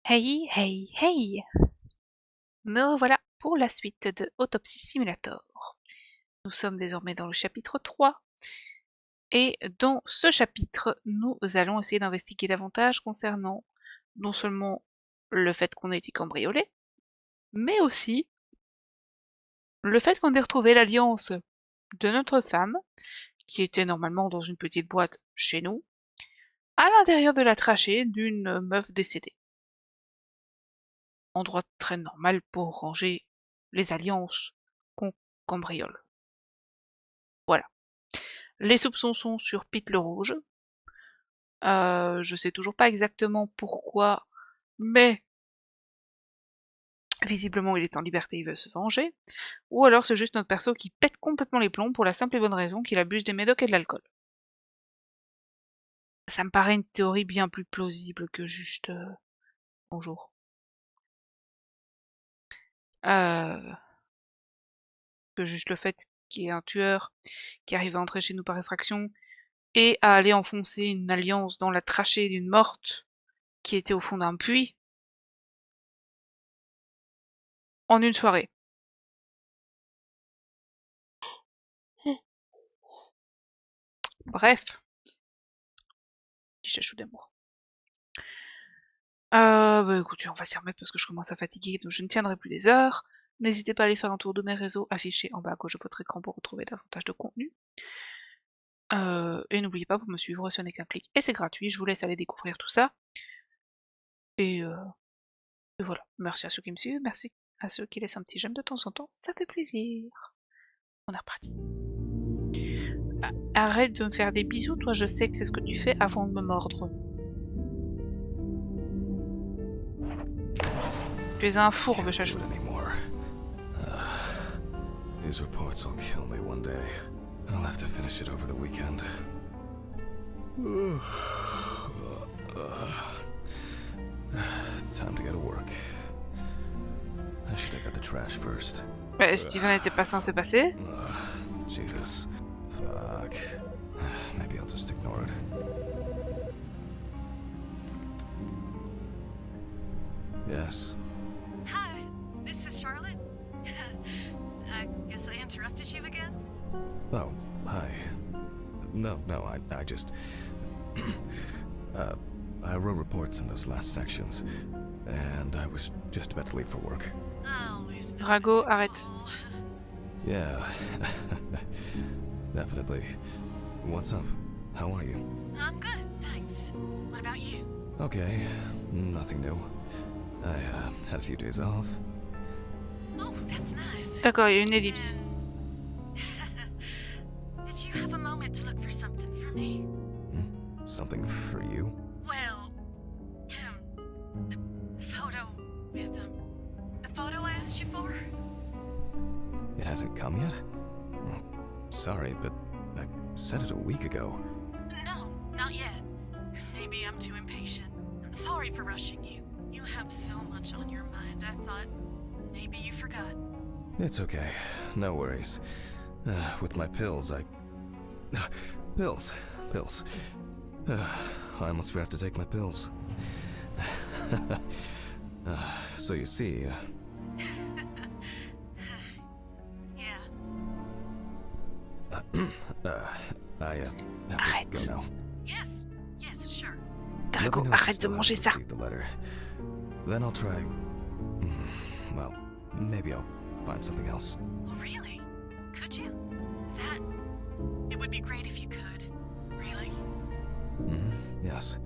Hey, hey, hey! Me revoilà pour la suite de Autopsy Simulator. Nous sommes désormais dans le chapitre 3. Et dans ce chapitre, nous allons essayer d'investiguer davantage concernant non seulement le fait qu'on ait été cambriolé, mais aussi le fait qu'on ait retrouvé l'alliance de notre femme, qui était normalement dans une petite boîte chez nous, à l'intérieur de la trachée d'une meuf décédée. Endroit très normal pour ranger les alliances qu'on cambriole. Voilà. Les soupçons sont sur Pete le Rouge. Je sais toujours pas exactement pourquoi, mais visiblement il est en liberté, il veut se venger. Ou alors c'est juste notre perso qui pète complètement les plombs pour la simple et bonne raison qu'il abuse des médocs et de l'alcool. Ça me paraît une théorie bien plus plausible que juste... bonjour. Que juste le fait qu'il y ait un tueur qui arrive à entrer chez nous par effraction et à aller enfoncer une alliance dans la trachée d'une morte qui était au fond d'un puits en une soirée. Bref. Petit chachou d'amour. Bah écoutez, on va s'y remettre parce que je commence à fatiguer, donc je ne tiendrai plus des heures. N'hésitez pas à aller faire un tour de mes réseaux affichés en bas à gauche de votre écran pour retrouver davantage de contenu. Et n'oubliez pas, pour me suivre, ce n'est qu'un clic et c'est gratuit. Je vous laisse aller découvrir tout ça. Et voilà. Merci à ceux qui me suivent, merci à ceux qui laissent un petit j'aime de temps en temps, ça fait plaisir. On est reparti. Arrête de me faire des bisous, toi je sais que c'est ce que tu fais avant de me mordre. Tu es un fourbe, chachou. These reports will kill me one day. I'll have to finish it over the weekend. It's time to go to work. I should take out the trash first. Steven n'était pas censé passer. Jesus. Fuck. Maybe I'll just ignore it. Yes. Hi, this is Charlotte. I guess I interrupted you again? Oh, hi. No, I just... I wrote reports in those last sections, and I was just about to leave for work. Always know. Drago, arrête. Yeah, definitely. What's up? How are you? I'm good, thanks. What about you? Okay, nothing new. I had a few days off. Oh, that's nice. D'accord, il y a une ellipse. Did you have a moment to look for something for me? Something for you? Well, the photo with the photo I asked you for? It hasn't come yet? Oh, sorry, but I said it a week ago. No, not yet. Maybe I'm too impatient. Sorry for rushing you. You have so much on your mind, I thought maybe you forgot. It's okay, no worries. With my pills, Pills. I almost forgot to take my pills. So you see... Yeah. I have Arrête. to go now. Yes, sure. Let me Drago, know if you arrête de still manger haven't ça. received the letter. Then I'll try... well, maybe I'll find something else. Oh, really? Could you? That... It would be great if you could. Really? Yes.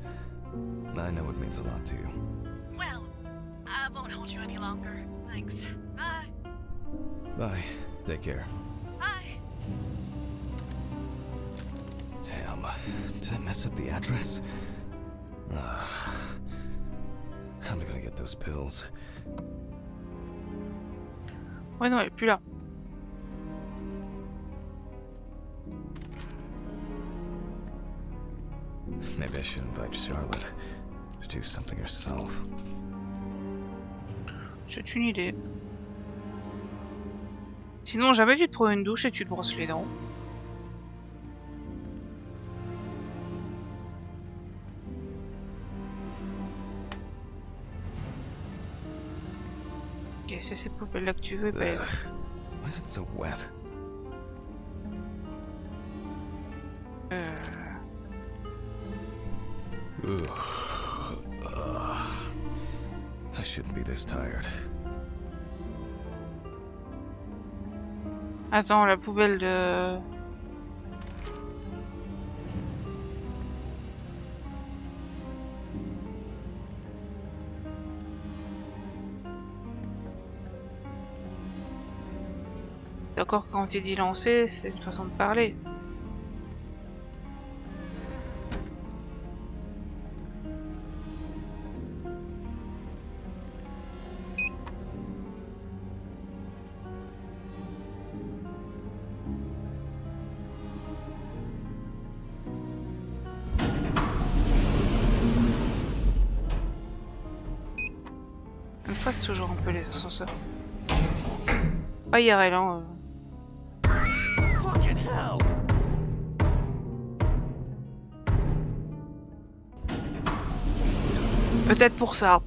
I know it means a lot to you. Well, I won't hold you any longer. Thanks. Bye. Bye. Take care. Bye. Damn. Did I mess up the address? How am I gonna get those pills? Ouais, non, elle est plus là. Maybe I should invite Charlotte to do something herself. C'est une idée. Sinon, jamais tu te prends une douche et tu te brosses les dents. c'est ces poubelles-là que tu veux, ben... Ugh. Why is it so wet? Ugh. I shouldn't be this tired. Attends, la poubelle de... D'accord, quand il dit lancer, c'est une façon de parler. Ça me stresse toujours un peu les ascenseurs. Pas IRL, hein. Fucking hell! Peut-être pour ça.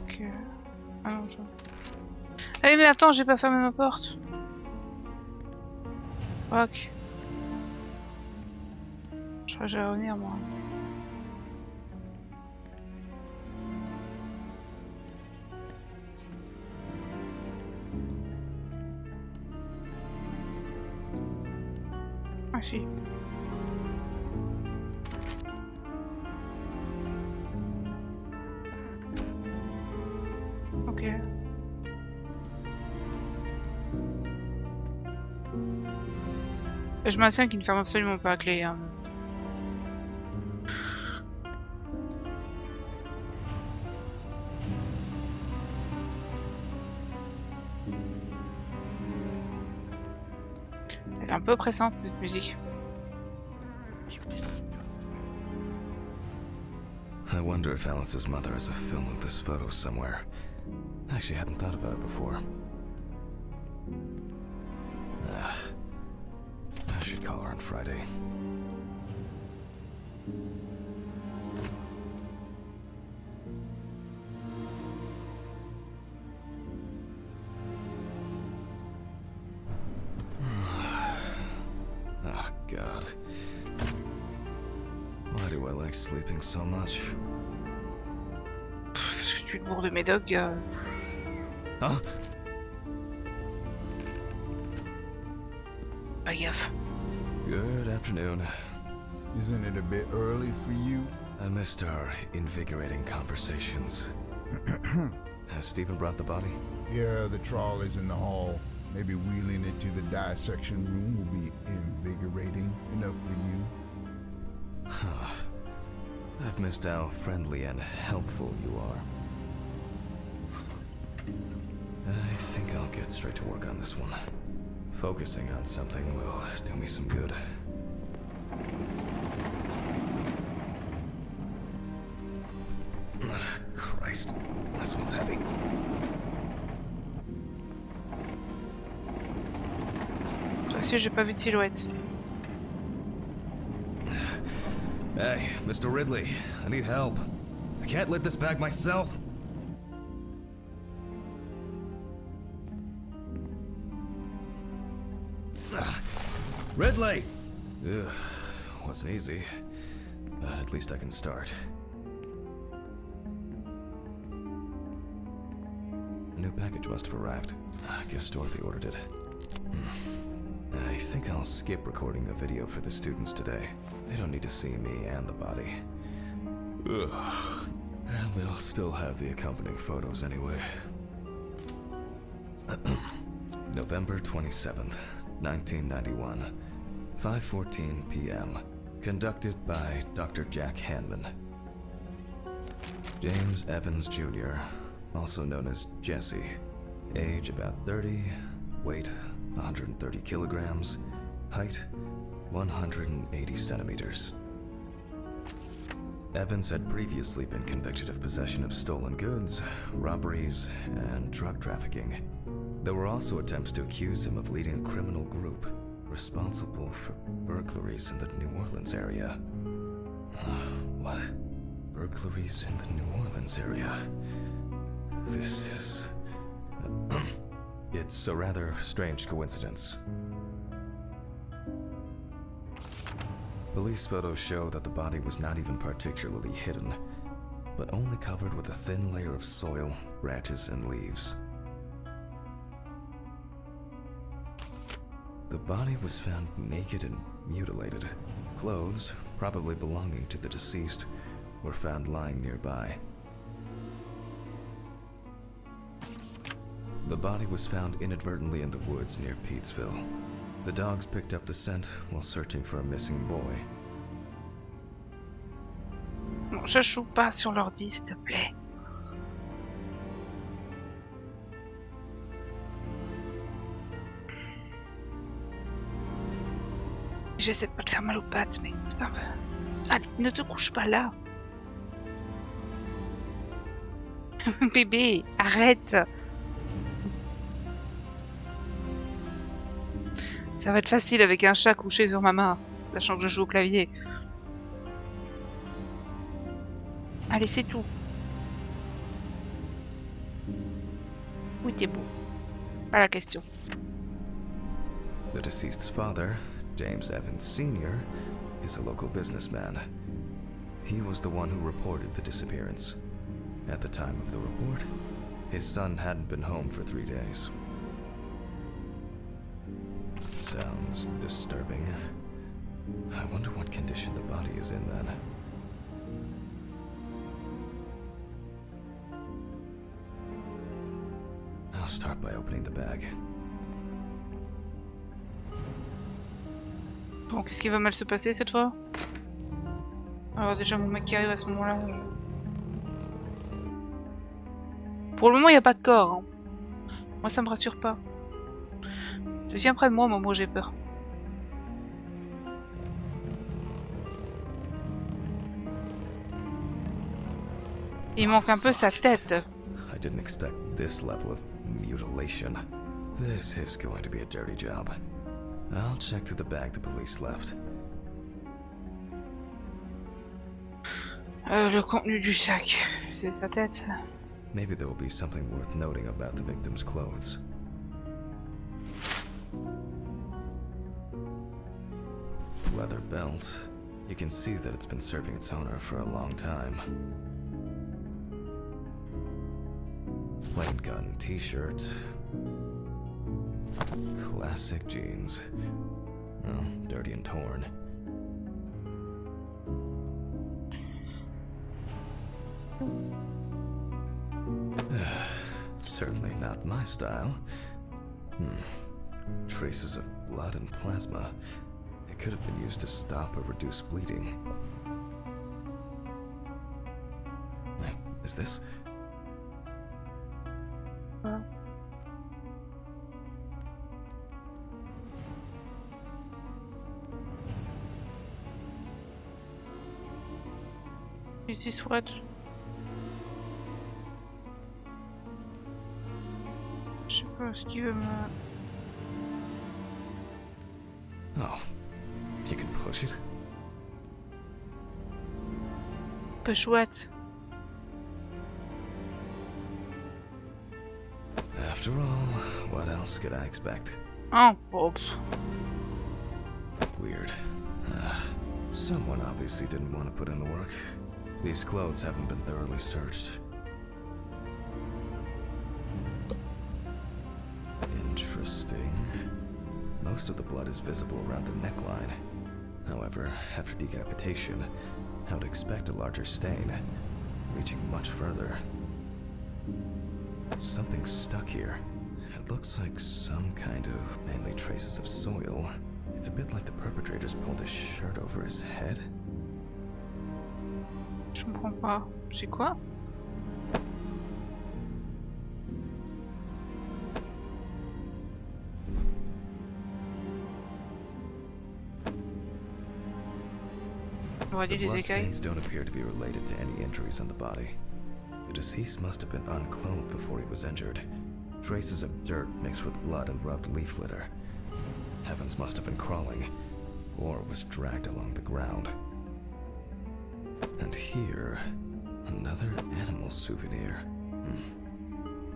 Ok. Ah non, je... Ah oui, mais attends, j'ai pas fermé ma porte. Fuck. Je crois que je vais revenir, moi. Ah si. Ok. Je maintiens qu'il ne ferme absolument pas à clé. Hein. Elle est un peu oppressante, cette musique. I wonder if Alice's mother has a film of this photo somewhere. I actually hadn't thought about it before. I should call her on Friday. Oh, God. Why do I like sleeping so much? Parce que tu te bourres de médoc. Huh? Pas gaffe. Good afternoon. Isn't it a bit early for you? I missed our invigorating conversations. Has Stephen brought the body? Yeah, the trolley's in the hall. Maybe wheeling it to the dissection room will be invigorating enough for you. I've missed how friendly and helpful you are. I think I'll get straight to work on this one. Focusing on something will do me some good. Christ, this one's heavy. Toi aussi, j'ai pas vu de silhouette. Hey, Mr. Ridley, I need help. I can't lift this bag myself. Ridley! Ugh, wasn't easy, but at least I can start. A new package must have arrived. I guess Dorothy ordered it. I think I'll skip recording a video for the students today. They don't need to see me and the body. Ugh. And they'll still have the accompanying photos anyway. November 27th, 1991. 5:14 p.m. Conducted by Dr. Jack Hanman. James Evans Jr., also known as Jesse. Age about 30. Weight 130 kilograms. Height 180 centimeters. Evans had previously been convicted of possession of stolen goods, robberies, and drug trafficking. There were also attempts to accuse him of leading a criminal group responsible for burglaries in the New Orleans area. What? Burglaries in the New Orleans area? This is... It's a rather strange coincidence. Police photos show that the body was not even particularly hidden, but only covered with a thin layer of soil, branches, and leaves. The body was found naked and mutilated. Clothes, probably belonging to the deceased, were found lying nearby. The body was found inadvertently in the woods near Petesville. The dogs picked up the scent while searching for a missing boy. Bon, je joue pas sur l'ordi, s'il te plaît. J'essaie de pas te faire mal aux pattes, mais c'est pas vrai. Allez, ne te couche pas là. Bébé, arrête. Ça va être facile avec un chat couché sur ma main, sachant que je joue au clavier. Allez, c'est tout. Oui, t'es beau. Pas la question. The deceased's father, James Evans Sr., is a local businessman. He was the one who reported the disappearance. At the time of the report, his son hadn't been home for 3 days. Sounds disturbing. I wonder what condition the body is in then. I'll start by opening the bag. Bon, qu'est-ce qui va mal se passer cette fois? Alors déjà mon mec qui arrive à ce moment-là. Pour le moment il n'y a pas de corps. Hein. Moi ça me rassure pas. Viens près de moi au moment où j'ai peur. Il manque un peu sa tête. I didn't expect this level of mutilation. This is going to be a dirty job. I'll check through the bag the police left. Le contenu du sac, c'est sa tête. Maybe there will be something worth noting about the victim's clothes. Leather belt. You can see that it's been serving its owner for a long time. Plain gun t-shirt. Classic jeans. Oh, dirty and torn. Certainly not my style. Traces of blood and plasma. It could have been used to stop or reduce bleeding. Is this? Is this what? Je sais pas ce qu'il veut me... Oh, you can push it? Push what? After all, what else could I expect? Oh, bon. Weird. Someone obviously didn't want to put in the work. These clothes haven't been thoroughly searched. Interesting. Most of the blood is visible around the neckline. However, after decapitation, I would expect a larger stain, reaching much further. Something's stuck here. It looks like some kind of, mainly traces of soil. It's a bit like the perpetrator's pulled his shirt over his head. Je comprends pas. C'est quoi? On aurait The dit les écailles. bloodstains don't appear to be related to any injuries on the body. The deceased must have been unclothed before he was injured. Traces of dirt mixed with blood and rubbed leaf litter. Evans must have been crawling, or was dragged along the ground. And here, another animal souvenir.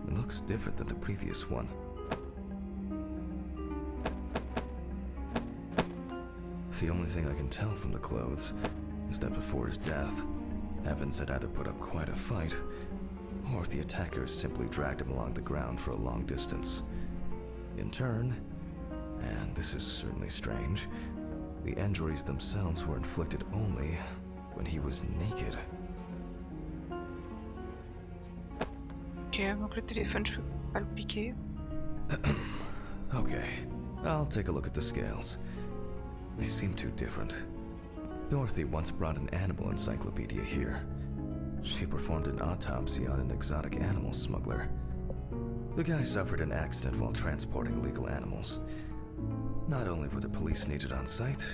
It looks different than the previous one. The only thing I can tell from the clothes is that before his death, Evans had either put up quite a fight, or the attackers simply dragged him along the ground for a long distance. In turn, and this is certainly strange, the injuries themselves were inflicted only when he was naked. Ok, donc le téléphone, je peux pas le piquer. Okay, I'll take a look at the scales. They seem too different. Dorothy once brought an animal encyclopedia here. She performed an autopsy on an exotic animal smuggler. The guy suffered an accident while transporting illegal animals. Not only were the police needed on site,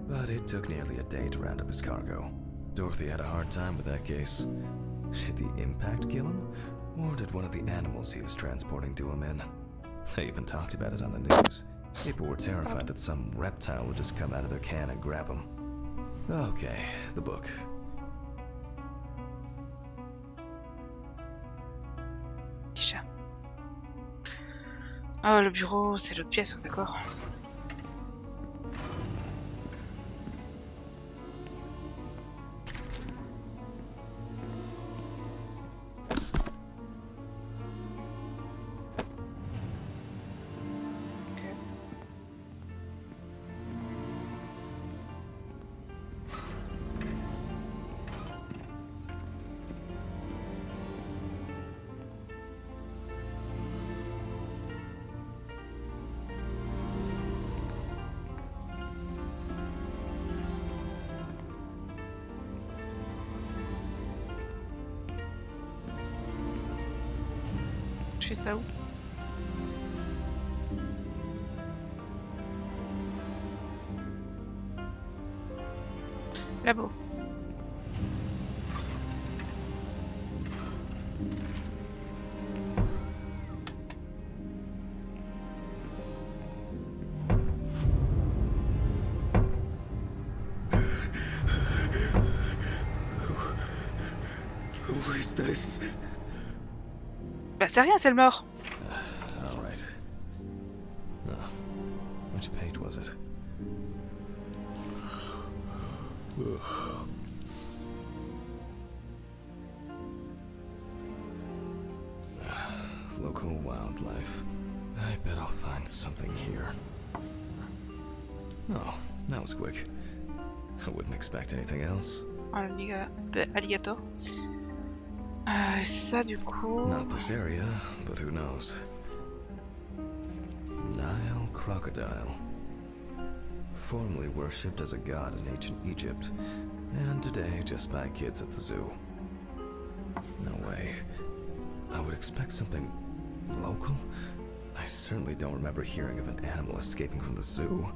but it took nearly a day to round up his cargo. Dorothy had a hard time with that case. Did the impact kill him? Or did one of the animals he was transporting do him in? They even talked about it on the news. People were terrified that some reptile would just come out of their can and grab him. Okay, the book. Déjà. Ah, le bureau, c'est l'autre pièce, d'accord. Je fais ça où? Labo. Who is this? Bah c'est rien, c'est le mort. All right. Which page was it? Local wildlife. I bet I'll find something here. Oh, that was quick. I wouldn't expect anything else. Alligator. Ça du coup. Not this area, but who knows? Nile crocodile. Formerly worshipped as a god in ancient Egypt, and today just by kids at the zoo. No way. I would expect something local? I certainly don't remember hearing of an animal escaping from the zoo.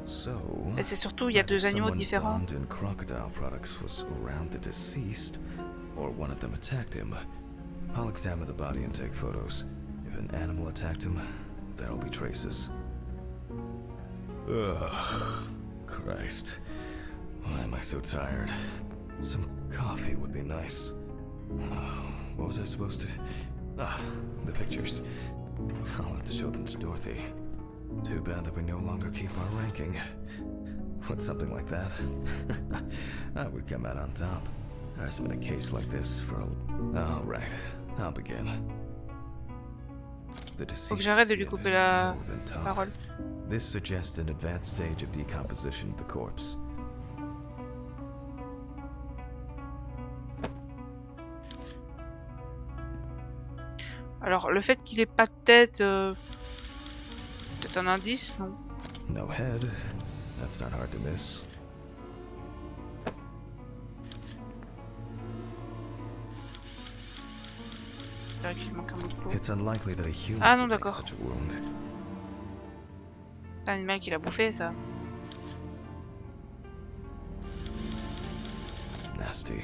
So, Et c'est surtout, il y a deux animaux différents. someone donned in crocodile products was around the deceased, or one of them attacked him. I'll examine the body and take photos. If an animal attacked him, there'll be traces. Ugh, Christ. Why am I so tired? Some coffee would be nice. What was I supposed to... the pictures. I'll have to show them to Dorothy. Too bad that we no longer keep our ranking. With something like that, I would come out on top. There hasn't been a case like this for a... All right, I'll begin. The Faut que deceased j'arrête de lui skin couper is la smooth and tough. parole. This suggests an advanced stage of decomposition of the corpse. Alors le fait qu'il ait pas de tête, peut-être un indice, non? No head. That's not hard to miss. Je dirais qu'il manque un bout de peau. It's unlikely that a human Ah non, would make d'accord. such a wound. C'est un animal qui l'a bouffé, ça. nasty.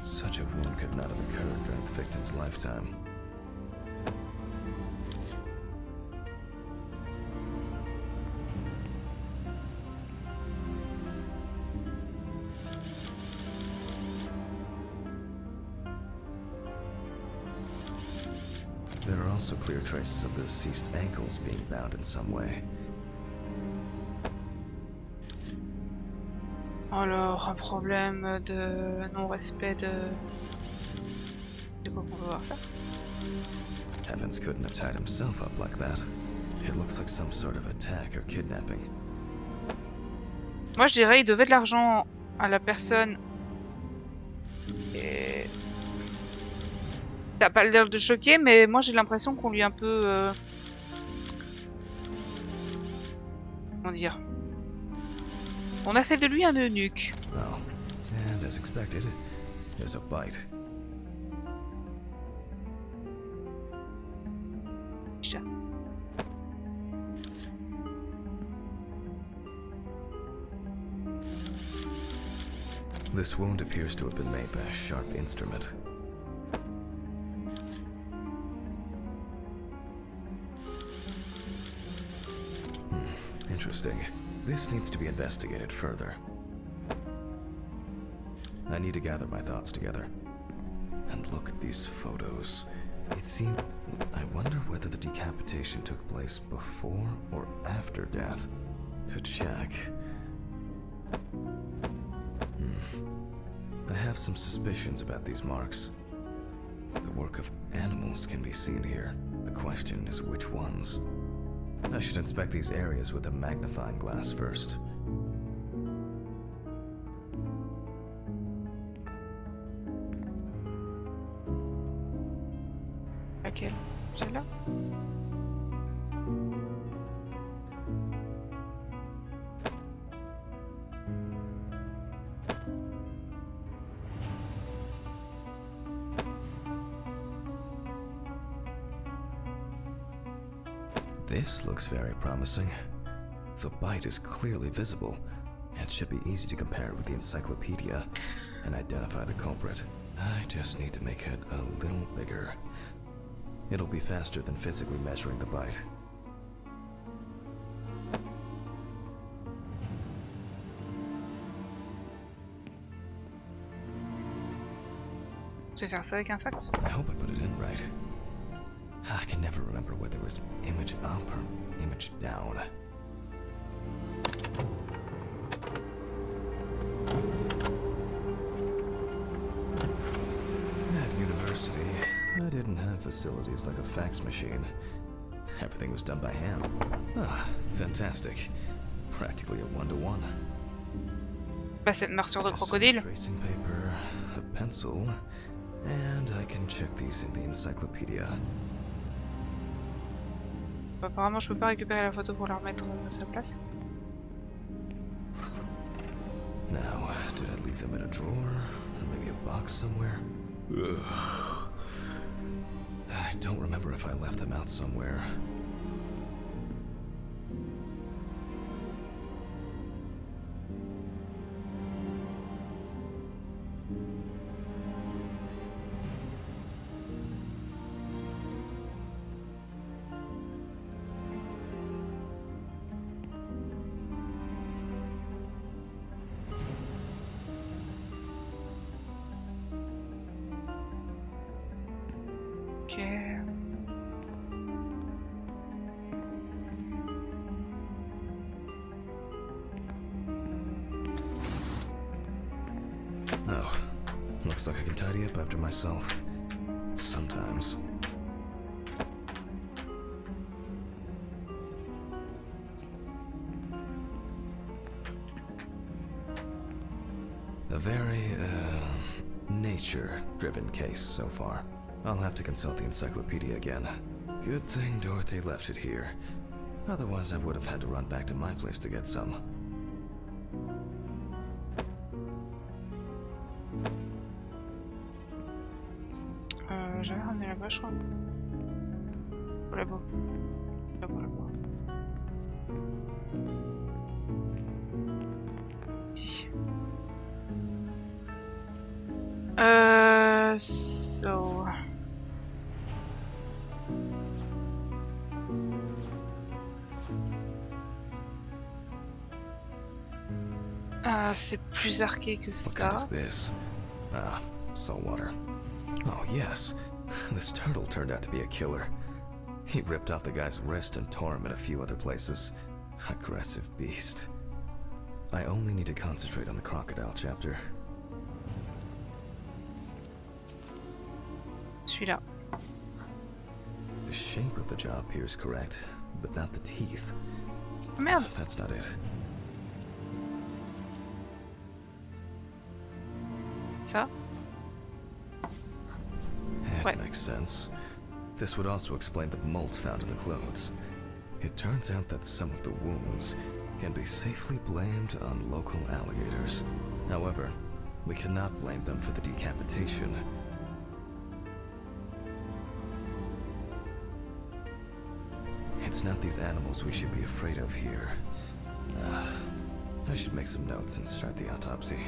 Such a wound could not have occurred during the victim's lifetime. There are also clear traces of the deceased ankles being bound in some way. Alors, un problème de non-respect de... De quoi qu'on veut voir ça? Evans couldn't have tied himself up like that. It looks like some sort of attack or kidnapping. Moi je dirais il devait de l'argent à la personne. Et... T'as pas l'air de choquer, mais moi j'ai l'impression qu'on lui a un peu... Comment dire? On a fait de lui un eunuque. Oh, and as expected, there's a bite. Chat. This wound appears to have been made by a sharp instrument. Interesting. This needs to be investigated further. I need to gather my thoughts together. And look at these photos. It seems... I wonder whether the decapitation took place before or after death. To check... I have some suspicions about these marks. The work of animals can be seen here. The question is which ones. I should inspect these areas with a magnifying glass first. Laquelle? Celle-là? This looks very promising. The bite is clearly visible. It should be easy to compare it with the encyclopedia and identify the culprit. I just need to make it a little bigger. It'll be faster than physically measuring the bite. Tu sais faire ça avec un fax? I hope I put it in right. I can never remember whether it was image up or image down. At university, I didn't have facilities like a fax machine. Everything was done by hand. Ah, fantastic. Practically a one-to-one. Bah cette morsure de Some crocodile. tracing paper, a pencil, and I can check these in the encyclopedia. Apparemment je peux pas récupérer la photo pour la remettre à sa place. Now, did I leave them in a drawer? Or maybe a box somewhere? Ugh. I don't remember if I left them out somewhere. Ok. Oh, looks like I can tidy up after myself. Sometimes. A very, nature-driven case so far. I'll have to consult the encyclopedia again. Good thing Dorothy left it here. Otherwise, I would have had to run back to my place to get some. J'avais ramené là-bas, je crois. Là-bas. Là-bas, là-bas. Ici. So... Ah, c'est plus arqué que What ça. kind is this? Ah, salt water. Oh, yes. This turtle turned out to be a killer. He ripped off the guy's wrist and tore him in a few other places. Aggressive beast. I only need to concentrate on the crocodile chapter. Celui-là. The shape of the jaw appears correct, but not the teeth. Oh, merde. That's not it. Ça. It Ouais. makes sense. This would also explain the mold found in the clothes. It turns out that some of the wounds can be safely blamed on local alligators. However, we cannot blame them for the decapitation. It's not these animals we should be afraid of here. I should make some notes and start the autopsy.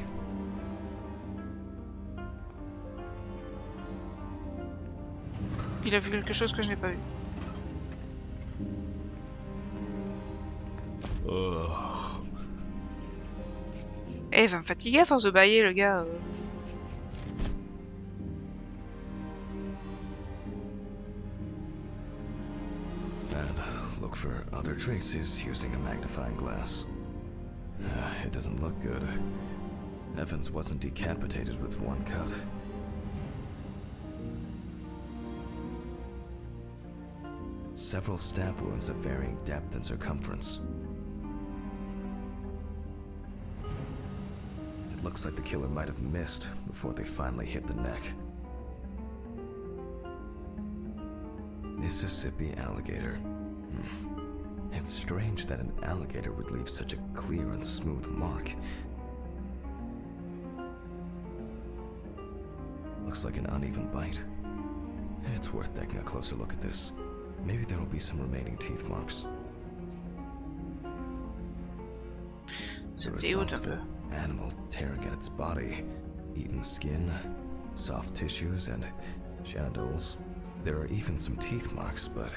Il a vu quelque chose que je n'ai pas vu. Eh, il va me fatiguer à force de bailler, le gars. And look for other traces using a magnifying glass. It doesn't look good. Evans wasn't decapitated with one cut. Several stab wounds of varying depth and circumference. It looks like the killer might have missed before they finally hit the neck. Mississippi alligator. It's strange that an alligator would leave such a clear and smooth mark. Looks like an uneven bite. It's worth taking a closer look at this. Maybe there will be some remaining teeth marks. The result of an animal tearing at its body, eaten skin, soft tissues, and genitals. There are even some teeth marks, but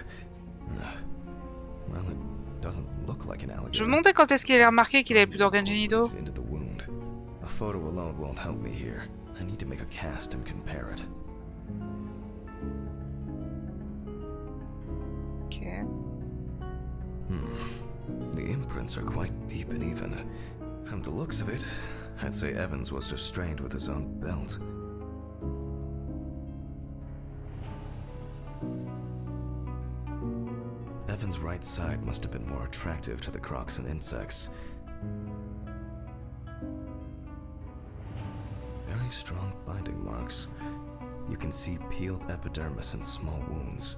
well, it doesn't look like an alligator. Je me demandais quand est-ce qu'il a remarqué qu'il avait plus d'organes génitaux. Into the wound. A photo alone won't help me here. I need to make a cast and compare it. Ok. The imprints are quite deep and even. From the looks of it, I'd say Evans was restrained with his own belt. Evans' right side must have been more attractive to the crocs and insects. Very strong binding marks. You can see peeled epidermis and small wounds.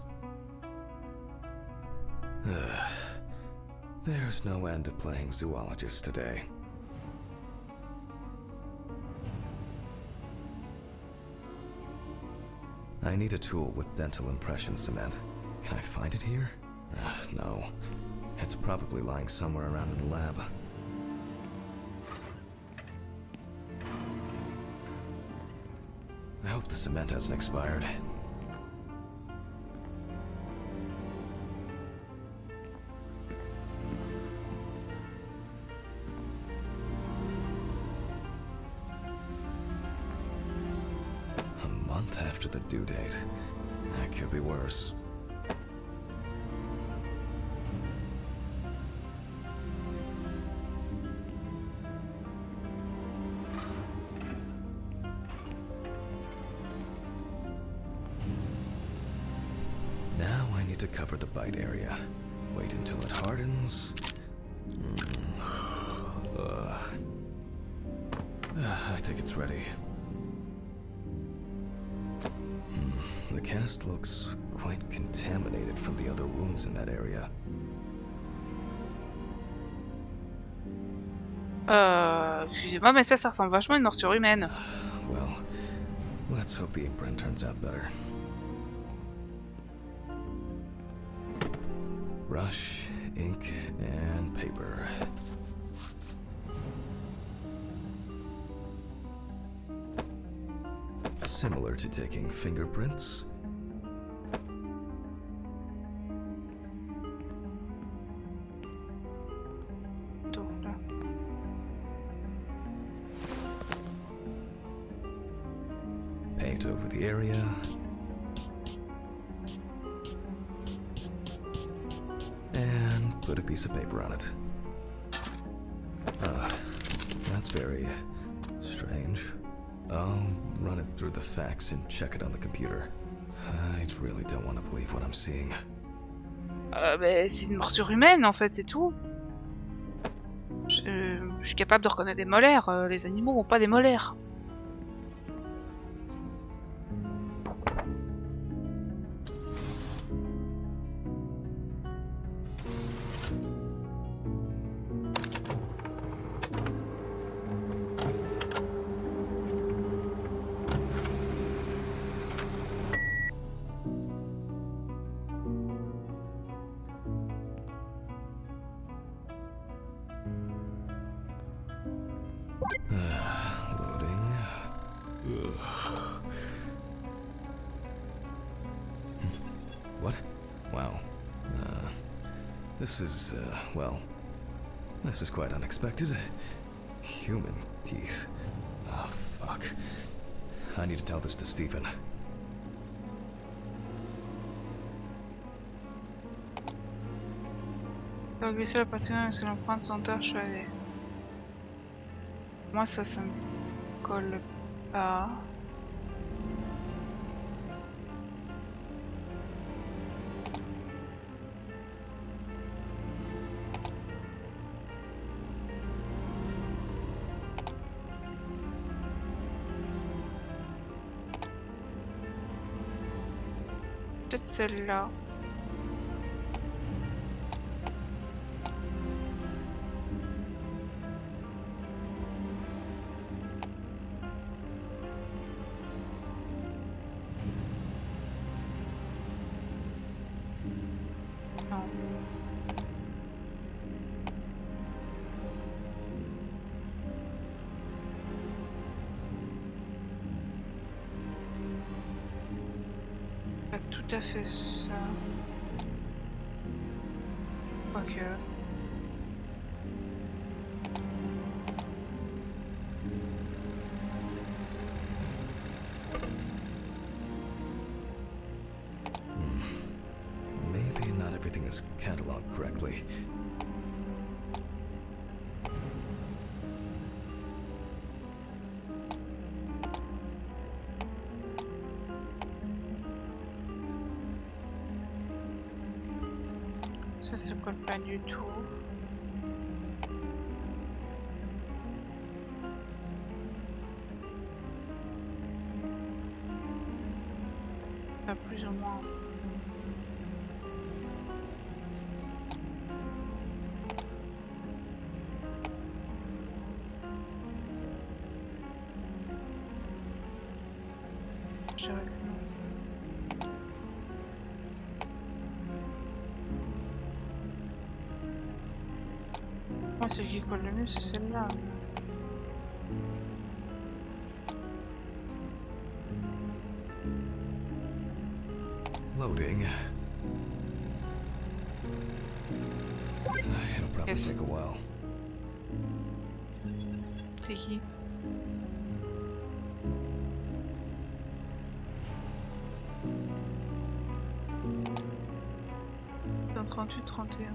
There's no end to playing zoologist today. I need a tool with dental impression cement. Can I find it here? No. It's probably lying somewhere around in the lab. I hope the cement hasn't expired. A month after the due date. That could be worse. Now I need to cover the bite area. Wait until it hardens. I think it's ready. The cast looks quite contaminated from the other wounds in that area. Excusez-moi, mais ça ressemble vachement à une morsure humaine. Well, let's hope the imprint turns out better. Brush, ink, and paper. Similar to taking fingerprints. Donc là. Paint over the area. And put a piece of paper on it. That's very strange. I'll run it through the fax and check it on the computer. I really don't want to believe what I'm seeing. Mais c'est une morsure humaine en fait, c'est tout. Je suis capable de reconnaître des molaires. Les animaux n'ont pas des molaires. Loading. Ugh. What? Wow. This is, well, this is quite unexpected. Human teeth. Oh, fuck. I need to tell this to Stephen. Faire glisser la partie parce que l'empreinte senteur chevalée. Moi ça me colle pas. Peut-être celle-là. Non. Pas tout à fait ça. Quoique. Maybe not everything is cataloged correctly. Ça se colle pas du tout. Pas plus ou moins. Je dirais que non. Moi, ce qui colle le mieux, c'est celle-là. Loading. It'll probably Yes. take a while. C'est qui? Dans 38, 31.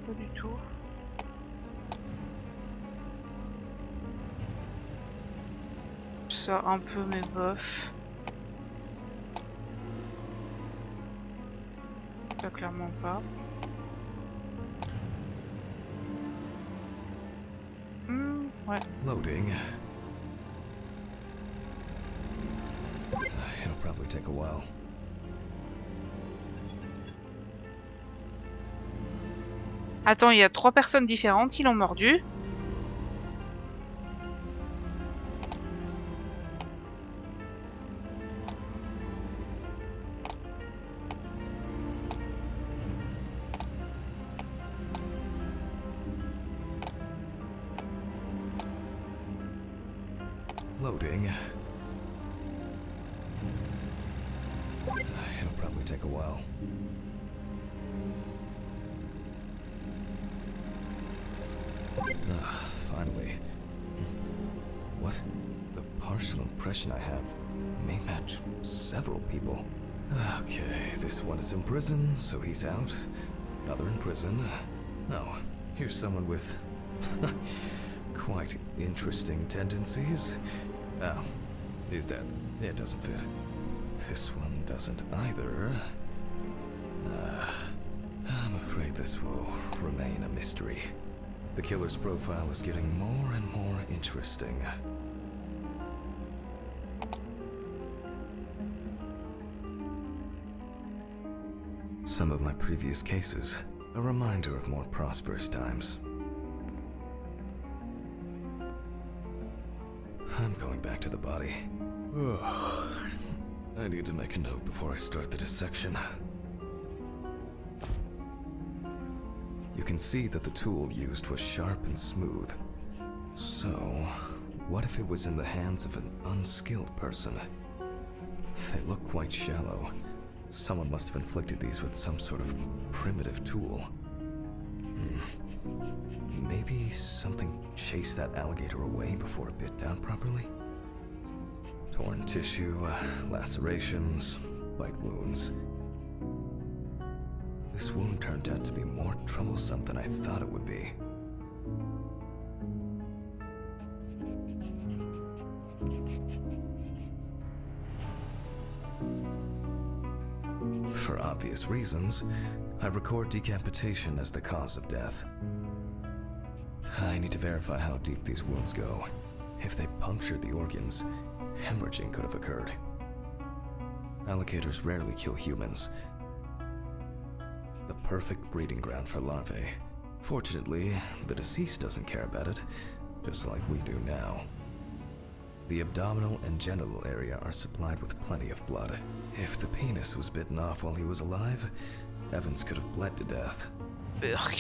Pas du tout. Ça un peu mais bof. Ça clairement pas. Ouais. Loading. It'll probably take a while. Attends, il y a 3 personnes différentes qui l'ont mordu. Loading. It'll probably take a while. Finally. What? The partial impression I have may match several people. Okay, this one is in prison, so he's out. Another in prison. Oh, here's someone with quite interesting tendencies. Oh, he's dead. It doesn't fit. This one doesn't either. I'm afraid this will remain a mystery. The killer's profile is getting more and more interesting. Some of my previous cases, a reminder of more prosperous times. I'm going back to the body. Ugh. I need to make a note before I start the dissection. You can see that the tool used was sharp and smooth. So, what if it was in the hands of an unskilled person? They look quite shallow. Someone must have inflicted these with some sort of primitive tool. Maybe something chased that alligator away before it bit down properly? Torn tissue, lacerations, bite wounds. This wound turned out to be more troublesome than I thought it would be. For obvious reasons, I record decapitation as the cause of death. I need to verify how deep these wounds go. If they punctured the organs, hemorrhaging could have occurred. Alligators rarely kill humans. The perfect breeding ground for larvae. Fortunately, the deceased doesn't care about it, just like we do now. The abdominal and genital area are supplied with plenty of blood. If the penis was bitten off while he was alive, Evans could have bled to death. Ugh.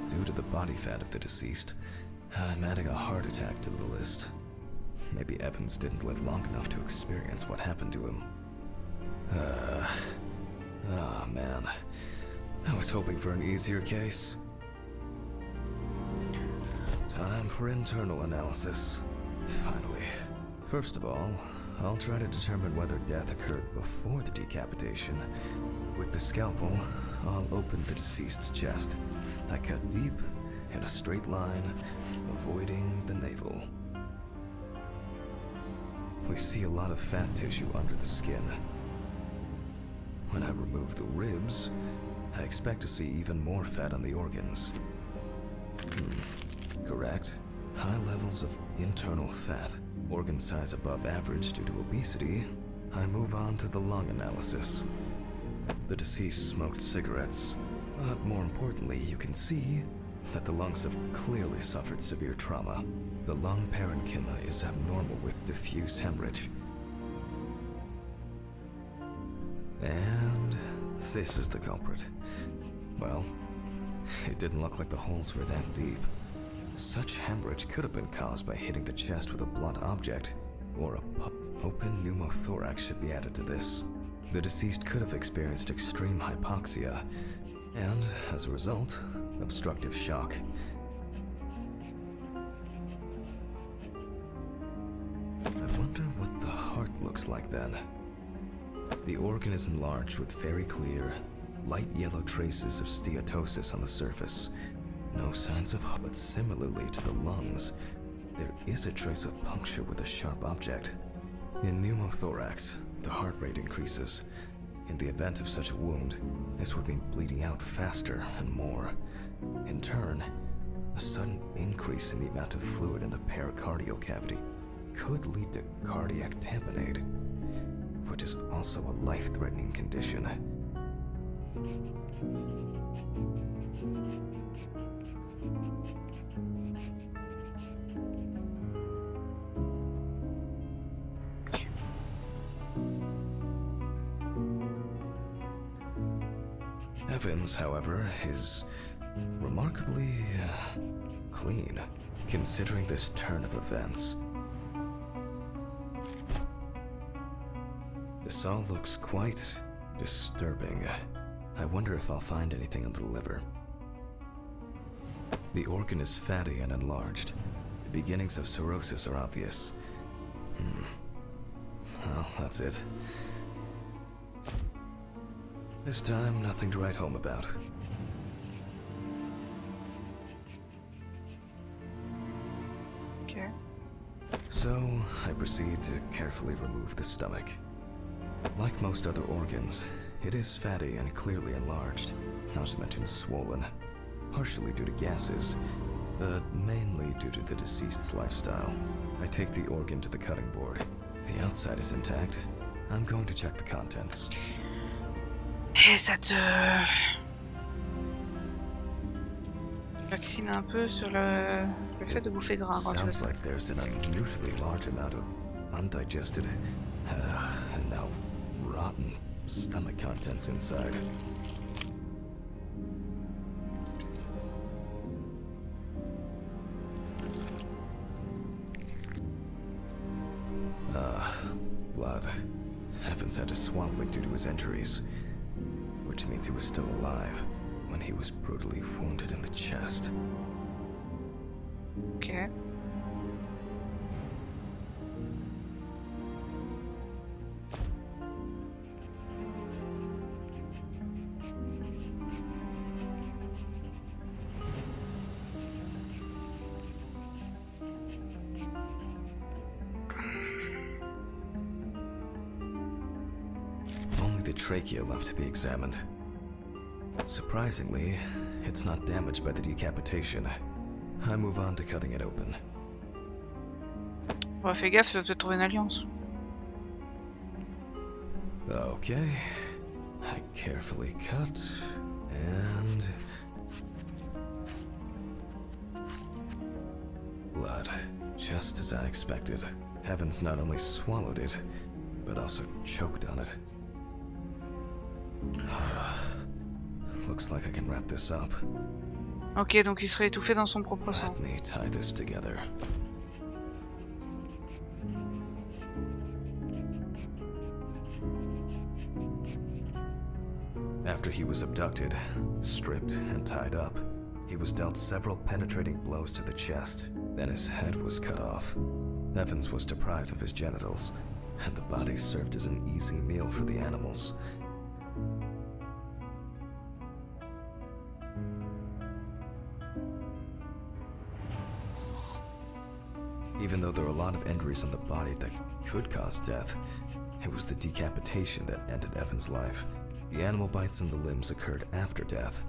Due to the body fat of the deceased, I'm adding a heart attack to the list. Maybe Evans didn't live long enough to experience what happened to him. Oh man. I was hoping for an easier case. Time for internal analysis. Finally. First of all, I'll try to determine whether death occurred before the decapitation. With the scalpel, I'll open the deceased's chest. I cut deep, in a straight line, avoiding the navel. We see a lot of fat tissue under the skin. When I remove the ribs, I expect to see even more fat on the organs. Correct. High levels of internal fat, organ size above average due to obesity. I move on to the lung analysis. The deceased smoked cigarettes, but more importantly, you can see that the lungs have clearly suffered severe trauma. The lung parenchyma is abnormal with diffuse hemorrhage. And this is the culprit. Well, it didn't look like the holes were that deep. Such hemorrhage could have been caused by hitting the chest with a blunt object, or open pneumothorax should be added to this. The deceased could have experienced extreme hypoxia, and, as a result, obstructive shock. I wonder what the heart looks like then. The organ is enlarged with very clear, light yellow traces of steatosis on the surface. No signs of heart, but similarly to the lungs, there is a trace of puncture with a sharp object. In pneumothorax, the heart rate increases. In the event of such a wound, this would mean bleeding out faster and more. In turn, a sudden increase in the amount of fluid in the pericardial cavity could lead to cardiac tamponade, which is also a life-threatening condition. Evans, however, is remarkably clean, considering this turn of events. This all looks quite disturbing. I wonder if I'll find anything on the liver. The organ is fatty and enlarged. The beginnings of cirrhosis are obvious. Well, that's it. This time, nothing to write home about. Okay. So, I proceed to carefully remove the stomach. Like most other organs, it is fatty and clearly enlarged, not to mention swollen, partially due to gases, but mainly due to the deceased's lifestyle. I take the organ to the cutting board. The outside is intact. I'm going to check the contents. Et ça te vaccine un peu sur le fait de bouffer gras quand tu fais Sounds ça. like there's an unusually large amount of undigested and now rotten stomach contents inside. Blood. Evans had to swallow it due to his injuries, which means he was still alive when he was brutally wounded in the chest. Ok. Only the trachea left to be examined. Surprisingly, it's not damaged by the decapitation. I move on to cutting it open. Bon, fais gaffe, tu vas peut-être trouver une alliance. Okay. I carefully cut, and... blood. Just as I expected. Evans not only swallowed it, but also choked on it. Looks like I can wrap this up. Ok, donc il serait étouffé dans son propre sang. Let me tie this together. After he was abducted, stripped, and tied up, he was dealt several penetrating blows to the chest. Then his head was cut off. Evans was deprived of his genitals, and the body served as an easy meal for the animals. Even though there were a lot of injuries on the body that could cause death, it was the decapitation that ended Evan's life. The animal bites on the limbs occurred after death,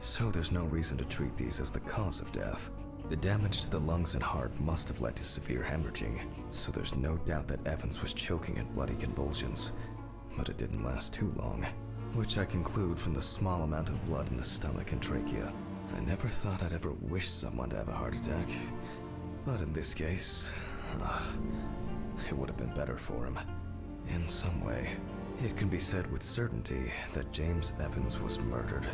so there's no reason to treat these as the cause of death. The damage to the lungs and heart must have led to severe hemorrhaging, so there's no doubt that Evans was choking in bloody convulsions. But it didn't last too long, which I conclude from the small amount of blood in the stomach and trachea. I never thought I'd ever wish someone to have a heart attack. But in this case, it would have been better for him. In some way, it can be said with certainty that James Evans was murdered.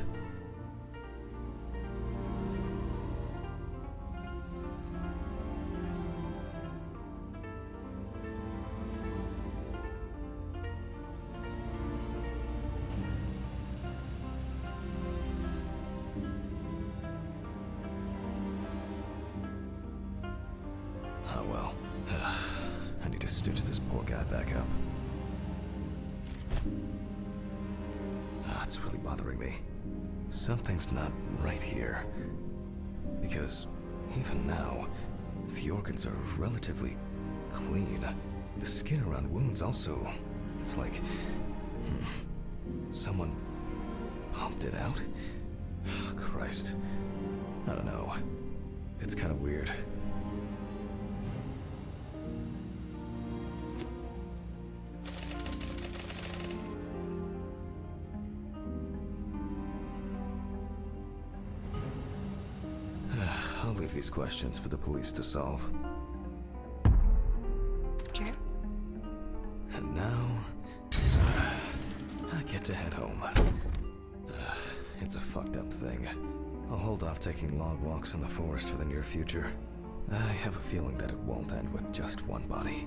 Oh well. I need to stitch this poor guy back up. It's really bothering me. Something's not right here. Because even now, the organs are relatively clean. The skin around wounds also, it's like someone pumped it out? Christ. I don't know. It's kind of weird. I'll leave these questions for the police to solve. Ok. And now, I get to head home. It's a fucked up thing. I'll hold off taking long walks in the forest for the near future. I have a feeling that it won't end with just one body.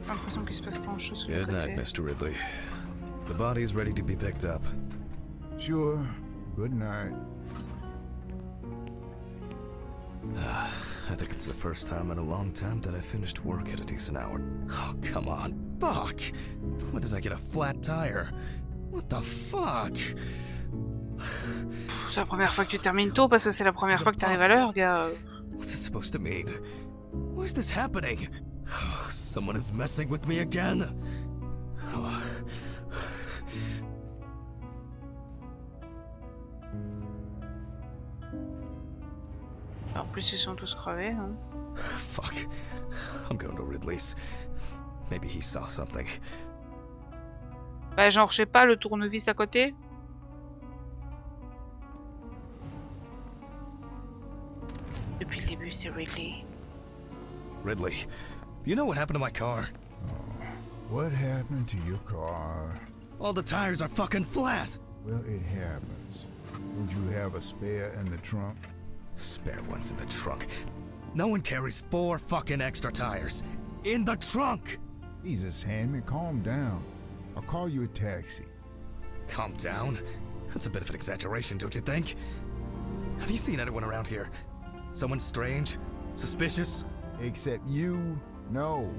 J'ai l'impression qu'il se passe grand chose de Good l'autre night, côté. Mr. Ridley. The body is ready to be picked up. Sure. Good night. I think it's the first time in a long time that I finished work at a decent hour. Oh, come on. Fuck! When did I get a flat tire? What the fuck? C'est la première fois que tu termines tôt parce que c'est la première fois que t'arrives à l'heure, gars. What's this supposed to mean? Why is this happening? Someone is messing with me again. En plus, ils sont tous crevés, hein. Fuck. I'm going to Ridley's. Maybe he saw something. Bah, genre, je sais pas, le tournevis à côté. Depuis le début, c'est Ridley. Ridley, do you know what happened to my car? What happened to your car? All the tires are fucking flat! Well, it happens. Don't you have a spare in the trunk? Spare ones in the trunk. No one carries 4 fucking extra tires. In the trunk! Jesus, Handman, calm down. I'll call you a taxi. Calm down? That's a bit of an exaggeration, don't you think? Have you seen anyone around here? Someone strange? Suspicious? Except you? No.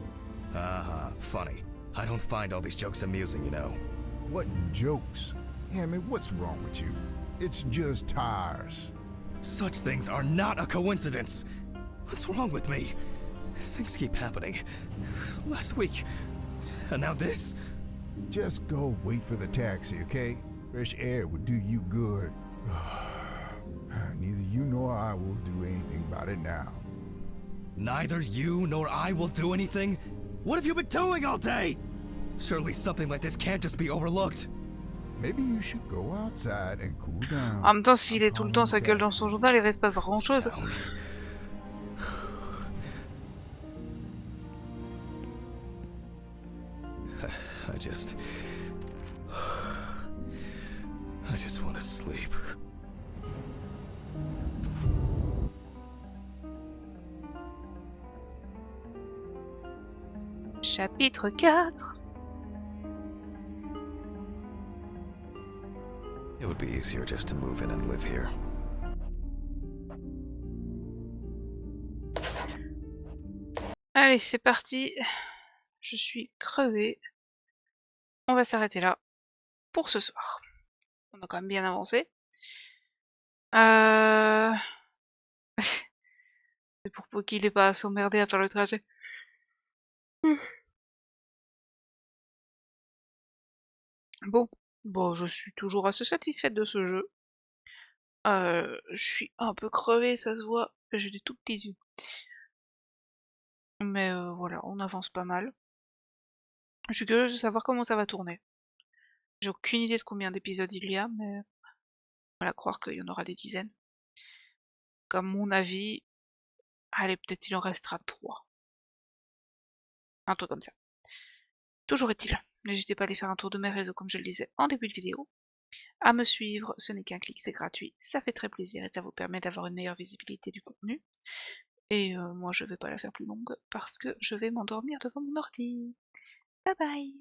Funny. I don't find all these jokes amusing, you know. What jokes? Handman, what's wrong with you? It's just tires. Such things are not a coincidence. What's wrong with me? Things keep happening. Last week, and now this? Just go wait for the taxi, okay? Fresh air would do you good. Neither you nor I will do anything about it now. Neither you nor I will do anything? What have you been doing all day? Surely something like this can't just be overlooked. Maybe you should go outside and cool down. En même temps, s'il est tout le temps sa gueule dans son journal, il reste pas grand chose. Down. I just want to sleep. Chapitre 4. It would be easier just to move in and live here. Allez, c'est parti. Je suis crevée. On va s'arrêter là pour ce soir. On a quand même bien avancé. C'est pour peu qu'il ait pas à s'emmerder à faire le trajet. Bon, je suis toujours assez satisfaite de ce jeu. Je suis un peu crevée, ça se voit. J'ai des tout petits yeux. Mais voilà, on avance pas mal. Je suis curieuse de savoir comment ça va tourner. J'ai aucune idée de combien d'épisodes il y a, mais voilà, croire qu'il y en aura des dizaines. Comme mon avis, allez, peut-être il en restera 3. Un truc comme ça. Toujours est-il, n'hésitez pas à aller faire un tour de mes réseaux comme je le disais en début de vidéo. À me suivre, ce n'est qu'un clic, c'est gratuit, ça fait très plaisir et ça vous permet d'avoir une meilleure visibilité du contenu. Et moi je vais pas la faire plus longue parce que je vais m'endormir devant mon ordi. Bye bye!